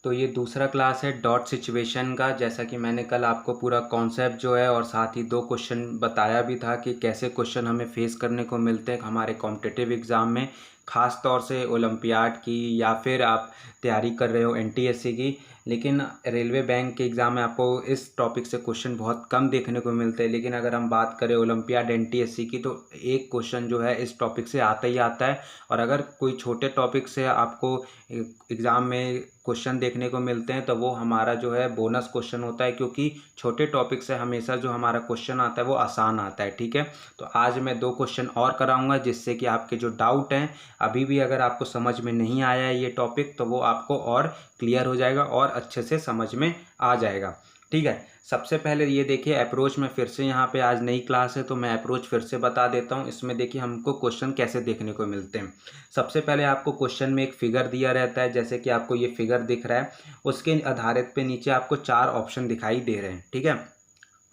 तो ये दूसरा क्लास है डॉट सिचुएशन का। जैसा कि मैंने कल आपको पूरा कॉन्सेप्ट जो है और साथ ही 2 क्वेश्चन बताया भी था कि कैसे क्वेश्चन हमें फेस करने को मिलते हैं हमारे कॉम्पिटिटिव एग्ज़ाम में, ख़ास तौर से ओलंपियाड की या फिर आप तैयारी कर रहे हो एनटीएससी की। लेकिन रेलवे बैंक के एग्ज़ाम में आपको इस टॉपिक से क्वेश्चन बहुत कम देखने को मिलते हैं। लेकिन अगर हम बात करें ओलंपियाड एनटीएससी की तो एक क्वेश्चन जो है इस टॉपिक से आता ही आता है। और अगर कोई छोटे टॉपिक से आपको एग्ज़ाम में क्वेश्चन देखने को मिलते हैं तो वो हमारा जो है बोनस क्वेश्चन होता है, क्योंकि छोटे टॉपिक से हमेशा जो हमारा क्वेश्चन आता है वो आसान आता है। ठीक है, तो आज मैं 2 क्वेश्चन और कराऊंगा जिससे कि आपके जो डाउट हैं अभी भी अगर आपको समझ में नहीं आया है ये टॉपिक तो वो आपको और क्लियर हो जाएगा और अच्छे से समझ में आ जाएगा। ठीक है, सबसे पहले ये देखिए अप्रोच में फिर से यहाँ पे आज नई क्लास है तो मैं अप्रोच फिर से बता देता हूँ। इसमें देखिए हमको क्वेश्चन कैसे देखने को मिलते हैं। सबसे पहले आपको क्वेश्चन में एक फिगर दिया रहता है, जैसे कि आपको ये फिगर दिख रहा है, उसके आधारित पे नीचे आपको 4 ऑप्शन दिखाई दे रहे हैं। ठीक है,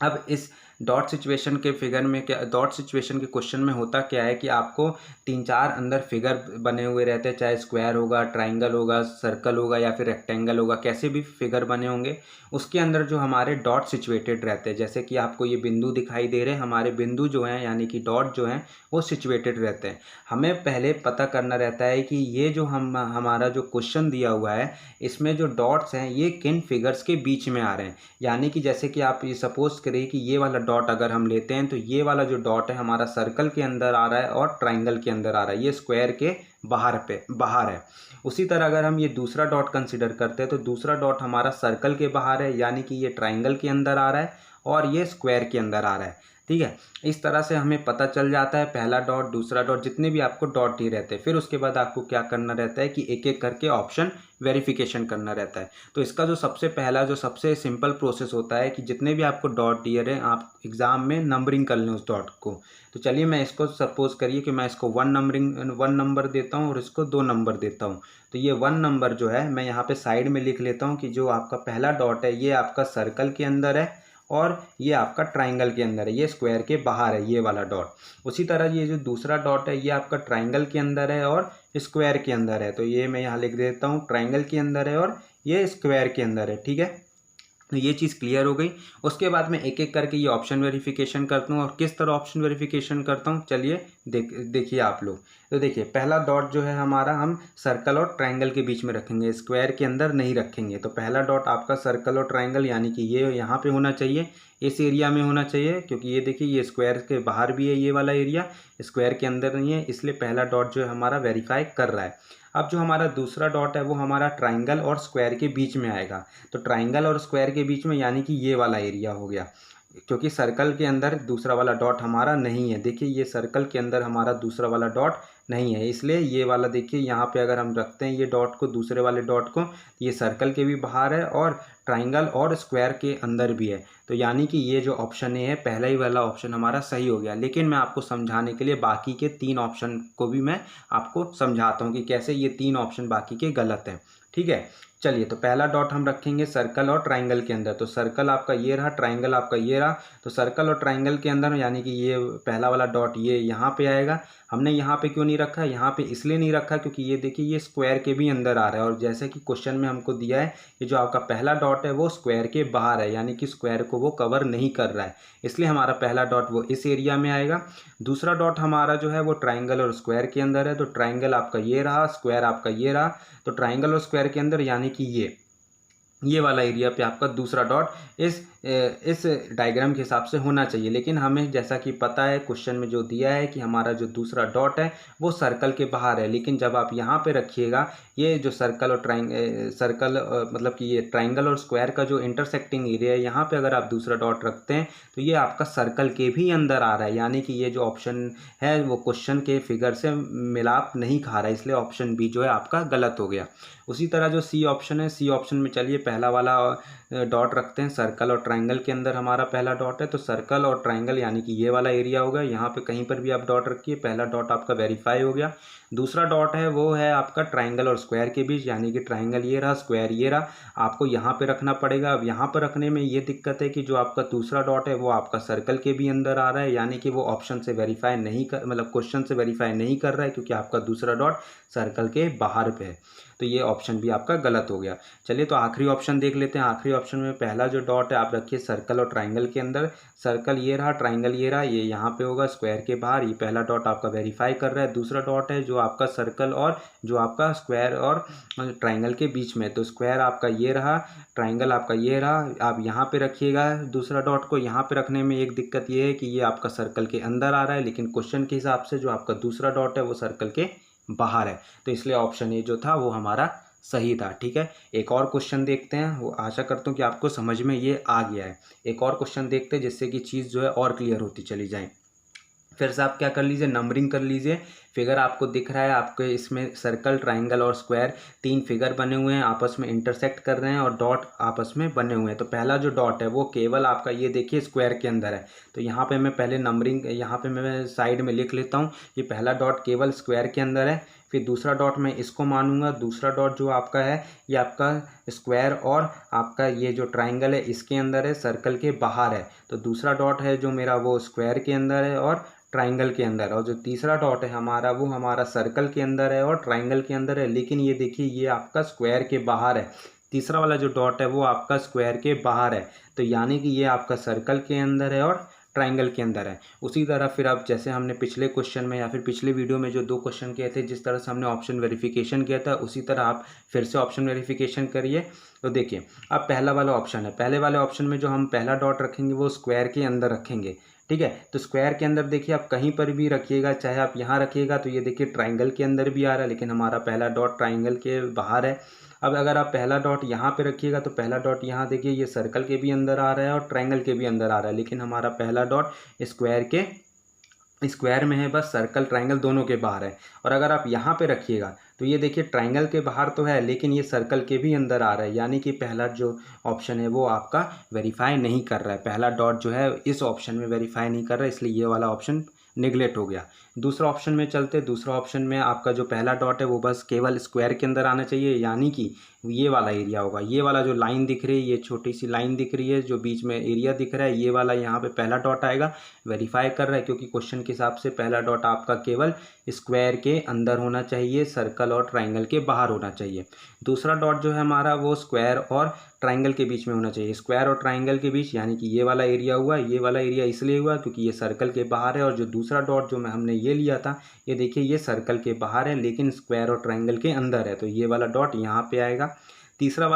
अब इस डॉट सिचुएशन के फिगर में क्या, डॉट सिचुएशन के क्वेश्चन में होता क्या है कि आपको 3-4 अंदर फिगर बने हुए रहते हैं, चाहे स्क्वायर होगा, ट्राइंगल होगा, सर्कल होगा या फिर रेक्टेंगल होगा, कैसे भी फिगर बने होंगे उसके अंदर जो हमारे डॉट सिचुएटेड रहते हैं। जैसे कि आपको ये बिंदु दिखाई दे रहे हैं, हमारे बिंदु जो हैं यानी कि डॉट जो हैं वो सिचुएटेड रहते हैं। हमें पहले पता करना रहता है कि ये जो हमारा जो क्वेश्चन दिया हुआ है इसमें जो डॉट्स हैं ये किन फिगर्स के बीच में आ रहे हैं। यानी कि जैसे कि आप ये सपोज करिए कि ये वाला डॉट अगर हम लेते हैं तो ये वाला जो डॉट है हमारा सर्कल के अंदर आ रहा है और ट्राइंगल के अंदर आ रहा है, ये स्क्वायर के बाहर है। उसी तरह अगर हम ये दूसरा डॉट कंसिडर करते हैं तो दूसरा डॉट हमारा सर्कल के बाहर है, यानी कि ये ट्राइंगल के अंदर आ रहा है और ये स्क्वायर के अंदर आ रहा है। ठीक है, इस तरह से हमें पता चल जाता है पहला डॉट, दूसरा डॉट, जितने भी आपको डॉट ही रहते हैं। फिर उसके बाद आपको क्या करना रहता है कि एक एक करके ऑप्शन वेरिफिकेशन करना रहता है। तो इसका जो सबसे पहला जो सबसे सिंपल प्रोसेस होता है कि जितने भी आपको डॉट दिए रहे आप एग्जाम में नंबरिंग कर लें उस डॉट को। तो चलिए मैं इसको सपोज करिए कि मैं इसको 1 नंबर देता हूँ और इसको 2 नंबर देता हूँ। तो ये 1 नंबर जो है मैं यहाँ पे साइड में लिख लेता हूँ कि जो आपका पहला डॉट है ये आपका सर्कल के अंदर है और ये आपका ट्राइंगल के अंदर है, ये स्क्वायर के बाहर है ये वाला डॉट। उसी तरह ये जो दूसरा डॉट है ये आपका ट्राइंगल के अंदर है और स्क्वायर के अंदर है। तो ये मैं यहाँ लिख देता हूँ ट्राइंगल के अंदर है और ये स्क्वायर के अंदर है। ठीक है, तो ये चीज़ क्लियर हो गई। उसके बाद मैं एक एक करके ये ऑप्शन वेरिफिकेशन करता हूँ। और किस तरह ऑप्शन वेरिफिकेशन करता हूँ चलिए देखिए आप लोग। तो देखिए पहला डॉट जो है हमारा हम सर्कल और ट्रायंगल के बीच में रखेंगे, स्क्वायर के अंदर नहीं रखेंगे। तो पहला डॉट आपका सर्कल और ट्रायंगल यानी कि ये यहाँ पे होना चाहिए, इस एरिया में होना चाहिए, क्योंकि ये देखिए ये स्क्वायर के बाहर भी है, ये वाला एरिया स्क्वायर के अंदर नहीं है, इसलिए पहला डॉट जो है हमारा वेरीफाई कर रहा है। अब जो हमारा दूसरा डॉट है वो हमारा ट्राइंगल और स्क्वायर के बीच में आएगा। तो ट्राइंगल और स्क्वायर के बीच में यानी कि ये वाला एरिया हो गया, क्योंकि सर्कल के अंदर दूसरा वाला डॉट हमारा नहीं है। देखिए ये सर्कल के अंदर हमारा दूसरा वाला डॉट नहीं है, इसलिए ये वाला देखिए यहाँ पे अगर हम रखते हैं ये डॉट को, दूसरे वाले डॉट को, ये सर्कल के भी बाहर है और ट्राइंगल और स्क्वायर के अंदर भी है। तो यानी कि ये जो ऑप्शन ए है पहला ही वाला ऑप्शन हमारा सही हो गया। लेकिन मैं आपको समझाने के लिए बाकी के 3 ऑप्शन को भी मैं आपको समझाता हूँ कि कैसे ये 3 ऑप्शन बाकी के गलत हैं। ठीक है, चलिए तो पहला डॉट हम रखेंगे सर्कल और ट्राइंगल के अंदर। तो सर्कल आपका ये रहा, ट्राइंगल आपका ये रहा। तो सर्कल और ट्राइंगल के अंदर यानी कि ये पहला वाला डॉट ये यहाँ पे आएगा। हमने यहाँ पे क्यों नहीं रखा, यहाँ पे इसलिए नहीं रखा क्योंकि ये देखिए ये स्क्वायर के भी अंदर आ रहा है, और जैसे कि क्वेश्चन में हमको दिया है कि जो आपका पहला डॉट है वो स्क्वायर के बाहर है, यानी कि स्क्वायर को वो कवर नहीं कर रहा है, इसलिए हमारा पहला डॉट वो इस एरिया में आएगा। दूसरा डॉट हमारा जो है वो ट्राइंगल और स्क्वायर के अंदर है। तो ट्राइंगल आपका ये रहा, स्क्वायर आपका ये रहा। तो ट्राइंगल और स्क्वायर के अंदर यानी कि ये वाला एरिया पे आपका दूसरा डॉट इस डायग्राम के हिसाब से होना चाहिए। लेकिन हमें जैसा कि पता है क्वेश्चन में जो दिया है कि हमारा जो दूसरा डॉट है वो सर्कल के बाहर है। लेकिन जब आप यहाँ पे रखिएगा ये जो सर्कल और मतलब कि ये ट्राइंगल और स्क्वायर का जो इंटरसेक्टिंग एरिया है यहाँ पे अगर आप दूसरा डॉट रखते हैं तो ये आपका सर्कल के भी अंदर आ रहा है, यानी कि ये जो ऑप्शन है वो क्वेश्चन के फिगर से मिलाप नहीं खा रहा है, इसलिए ऑप्शन बी जो है आपका गलत हो गया। उसी तरह जो सी ऑप्शन है, सी ऑप्शन में चलिए पहला वाला डॉट रखते हैं, सर्कल और ट्राइंगल के अंदर हमारा पहला डॉट है। तो सर्कल और ट्राइंगल यानी कि ये वाला एरिया होगा, यहाँ पे कहीं पर भी आप डॉट रखिए, पहला डॉट आपका वेरीफाई हो गया। दूसरा डॉट है वो है आपका ट्राइंगल और स्क्वायर के बीच, यानी कि ट्राइंगल ये रहा, स्क्वायर ये रहा, आपको यहाँ पे रखना पड़ेगा। अब यहाँ पर रखने में ये दिक्कत है कि जो आपका दूसरा डॉट है वो आपका सर्कल के भी अंदर आ रहा है, यानी कि वो ऑप्शन से वेरीफाई नहीं कर, मतलब क्वेश्चन से वेरीफाई नहीं कर रहा है, क्योंकि आपका दूसरा डॉट सर्कल के बाहर पे है। तो ये ऑप्शन भी आपका गलत हो गया। चलिए तो आखिरी ऑप्शन देख लेते हैं। आखिरी ऑप्शन में पहला जो डॉट है आप रखिए सर्कल और ट्राइंगल के अंदर। सर्कल ये रहा, ट्राइंगल ये रहा, ये यहाँ पे होगा स्क्वायर के बाहर। ये पहला डॉट आपका वेरीफाई कर रहा है। दूसरा डॉट है जो आपका सर्कल और जो आपका स्क्वायर और ट्राइंगल के बीच में, तो स्क्वायर आपका ये रहा, ट्राइंगल आपका ये रहा। आप यहाँ पे रखिएगा दूसरा डॉट को। यहाँ पे रखने में एक दिक्कत ये है कि ये आपका सर्कल के अंदर आ रहा है, लेकिन क्वेश्चन के हिसाब से जो आपका दूसरा डॉट है वो सर्कल के बाहर है, तो इसलिए ऑप्शन ए जो था वो हमारा सही था। ठीक है, एक और क्वेश्चन देखते हैं। वो आशा करता हूँ कि आपको समझ में ये आ गया है। एक और क्वेश्चन देखते हैं जिससे कि चीज़ जो है और क्लियर होती चली जाए। फिर से आप क्या कर लीजिए, नंबरिंग कर लीजिए। फिगर आपको दिख रहा है, आपके इसमें सर्कल, ट्राइंगल और स्क्वायर 3 फिगर बने हुए हैं, आपस में इंटरसेक्ट कर रहे हैं और डॉट आपस में बने हुए हैं। तो पहला जो डॉट है वो केवल आपका ये देखिए स्क्वायर के अंदर है। तो यहाँ पे मैं पहले नंबरिंग यहाँ पे मैं साइड में लिख लेता हूँ। ये पहला डॉट केवल स्क्वायर के अंदर है। फिर दूसरा डॉट मैं इसको मानूंगा। दूसरा डॉट जो आपका है ये आपका स्क्वायर और आपका ये जो ट्राइंगल है इसके अंदर है, सर्कल के बाहर है। तो दूसरा डॉट है जो मेरा वो स्क्वायर के अंदर है और ट्राइंगल के अंदर, और जो तीसरा डॉट है हमारा वो हमारा सर्कल के अंदर है और ट्राइंगल के अंदर है। लेकिन ये देखिए ये आपका स्क्वायर के बाहर है। तीसरा वाला जो डॉट है वो आपका स्क्वायर के बाहर है, तो यानी कि ये आपका सर्कल के अंदर है और ट्राइंगल के अंदर है। उसी तरह फिर अब जैसे हमने पिछले क्वेश्चन में या फिर पिछले वीडियो में जो 2 क्वेश्चन किए थे, जिस तरह से हमने ऑप्शन वेरिफिकेशन किया था, उसी तरह आप फिर से ऑप्शन वेरिफिकेशन करिए। तो देखिए अब पहला वाला ऑप्शन है, पहले वाले ऑप्शन में जो हम पहला डॉट रखेंगे वो स्क्वायर के अंदर रखेंगे। ठीक है, तो स्क्वायर के अंदर देखिए आप कहीं पर भी रखिएगा, चाहे आप यहाँ रखिएगा तो ये देखिए ट्राइंगल के अंदर भी आ रहा है, लेकिन हमारा पहला डॉट ट्राइंगल के बाहर है। अब अगर आप पहला डॉट यहाँ पे रखिएगा तो पहला डॉट यहाँ देखिए ये सर्कल के भी अंदर आ रहा है और ट्राइंगल के भी अंदर आ रहा है, लेकिन हमारा पहला डॉट स्क्वायर में है, बस सर्कल ट्राइंगल दोनों के बाहर है। और अगर आप यहाँ पे रखिएगा तो ये देखिए ट्राइंगल के बाहर तो है, लेकिन ये सर्कल के भी अंदर आ रहा है, यानी कि पहला जो ऑप्शन है वो आपका वेरीफाई नहीं कर रहा है। पहला डॉट जो है इस ऑप्शन में वेरीफाई नहीं कर रहा है, इसलिए ये वाला ऑप्शन निगलेक्ट हो गया। दूसरा ऑप्शन में चलते। दूसरा ऑप्शन में आपका जो पहला डॉट है वो बस केवल स्क्वायर के अंदर आना चाहिए, यानी कि ये वाला एरिया होगा। ये वाला जो लाइन दिख रही है, ये छोटी सी लाइन दिख रही है, जो बीच में एरिया दिख रहा है, ये वाला यहाँ पे पहला डॉट आएगा। वेरीफाई कर रहा है क्योंकि क्वेश्चन के हिसाब से पहला डॉट आपका केवल स्क्वायर के अंदर होना चाहिए, सर्कल और ट्राइंगल के बाहर होना चाहिए। दूसरा डॉट जो है हमारा वो स्क्वायर और ट्राइंगल के बीच में होना चाहिए, स्क्वायर और ट्राइंगल के बीच, यानी कि ये वाला एरिया हुआ। ये वाला एरिया इसलिए हुआ क्योंकि ये सर्कल के बाहर है, और जो दूसरा डॉट जो हमने ये लिया था, ये देखिए ये सर्कल के बाहर है लेकिन स्क्वायर और ट्राइंगल के अंदर है, तो ये वाला डॉट यहाँ पे आएगा। तीसरा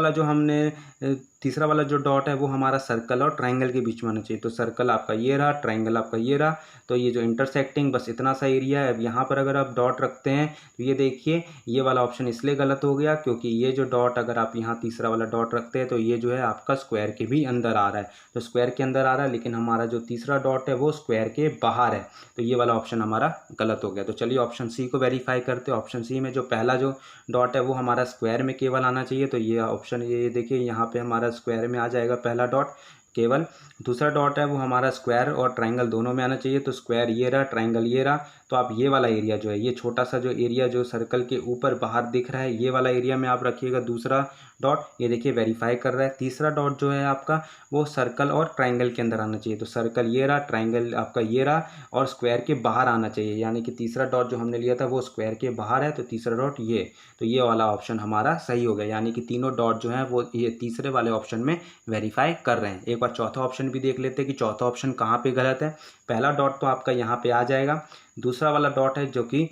वाला जो डॉट है वो हमारा सर्कल और ट्राइंगल के बीच में होना चाहिए। तो सर्कल आपका ये रहा, ट्राइंगल आपका ये रहा, तो ये जो इंटरसेक्टिंग बस इतना सा एरिया है। अब यहाँ पर अगर आप डॉट रखते हैं तो ये देखिए ये वाला ऑप्शन इसलिए गलत हो गया क्योंकि ये जो डॉट अगर आप यहाँ तीसरा वाला डॉट रखते हैं तो ये जो है आपका स्क्वायर के भी अंदर आ रहा है, तो स्क्वायर के अंदर आ रहा है, लेकिन हमारा जो तीसरा डॉट है वो स्क्वायर के बाहर है, तो ये वाला ऑप्शन हमारा गलत हो गया। तो चलिए ऑप्शन सी को वेरीफाई करते हैं। ऑप्शन सी में जो पहला जो डॉट है वो हमारा स्क्वायर में केवल आना चाहिए, तो ये ऑप्शन ये देखिए यहाँ पे हमारा स्क्वायर में आ जाएगा पहला डॉट केवल। दूसरा डॉट है वो हमारा स्क्वायर और ट्राइंगल दोनों में आना चाहिए, तो स्क्वायर ये रहा, ट्राइंगल ये रहा। तो आप ये वाला एरिया जो है, ये छोटा सा जो एरिया जो सर्कल के ऊपर बाहर दिख रहा है, ये वाला एरिया में आप रखिएगा दूसरा डॉट। ये देखिए वेरीफाई कर रहा है। तीसरा डॉट जो है आपका वो सर्कल और ट्राइंगल के अंदर आना चाहिए, तो सर्कल ये रहा, ट्राइंगल आपका ये रहा और स्क्वायर के बाहर आना चाहिए, यानी कि तीसरा डॉट जो हमने लिया था वो स्क्वायर के बाहर है, तो तीसरा डॉट ये, तो ये वाला ऑप्शन हमारा सही हो गया, यानी कि तीनों डॉट जो है वो ये तीसरे वाले ऑप्शन में वेरीफाई कर रहे हैं। एक बार चौथा ऑप्शन भी देख लेते हैं कि चौथा ऑप्शन कहाँ पे गलत है। पहला डॉट तो आपका यहाँ पे आ जाएगा। दूसरा वाला डॉट है जो कि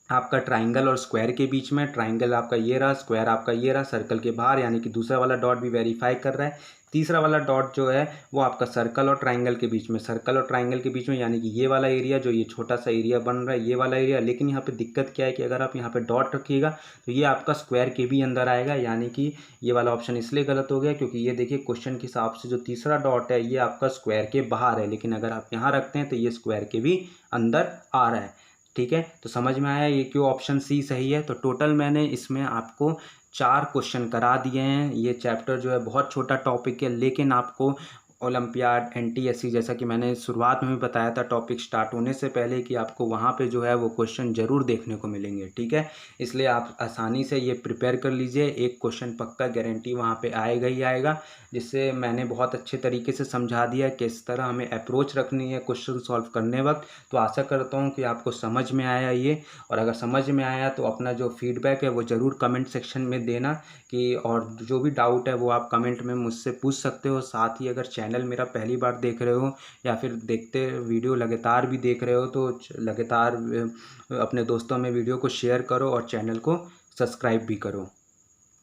आपका ट्राइंगल और स्क्वायर के बीच में, ट्राइंगल आपका ये रहा, स्क्वायर आपका ये रहा, सर्कल के बाहर, यानी कि दूसरा वाला डॉट भी वेरीफाई कर रहा है। तीसरा वाला डॉट जो है वो आपका सर्कल और ट्राइंगल के बीच में, सर्कल और ट्राइंगल के बीच में, यानी कि ये वाला एरिया जो ये छोटा सा एरिया बन रहा है, ये वाला एरिया। लेकिन यहाँ पे दिक्कत क्या है कि अगर आप यहाँ पे डॉट रखिएगा तो ये आपका स्क्वायर के भी अंदर आएगा, यानी कि ये वाला ऑप्शन इसलिए गलत हो गया क्योंकि ये देखिए क्वेश्चन के हिसाब से जो तीसरा डॉट है ये आपका स्क्वायर के बाहर है, लेकिन अगर आप यहाँ रखते हैं तो ये स्क्वायर के भी अंदर आ रहा है। ठीक है, तो समझ में आया ये क्यों ऑप्शन सी सही है। तो टोटल मैंने इसमें आपको 4 क्वेश्चन करा दिए हैं। ये चैप्टर जो है बहुत छोटा टॉपिक है, लेकिन आपको ओलंपियाड, एनटीएससी, जैसा कि मैंने शुरुआत में भी बताया था टॉपिक स्टार्ट होने से पहले कि आपको वहाँ पे जो है वो क्वेश्चन ज़रूर देखने को मिलेंगे, ठीक है। इसलिए आप आसानी से ये प्रिपेयर कर लीजिए, एक क्वेश्चन पक्का गारंटी वहाँ पे आएगा ही आएगा। जिससे मैंने बहुत अच्छे तरीके से समझा दिया किस तरह हमें अप्रोच रखनी है क्वेश्चन सॉल्व करने वक्त। तो आशा करता हूँ कि आपको समझ में आया ये, और अगर समझ में आया तो अपना जो फीडबैक है वो ज़रूर कमेंट सेक्शन में देना कि, और जो भी डाउट है वो आप कमेंट में मुझसे पूछ सकते हो। साथ ही अगर चैनल मेरा पहली बार देख रहे हो या फिर देखते वीडियो लगातार भी देख रहे हो तो लगातार अपने दोस्तों में वीडियो को शेयर करो और चैनल को सब्सक्राइब भी करो।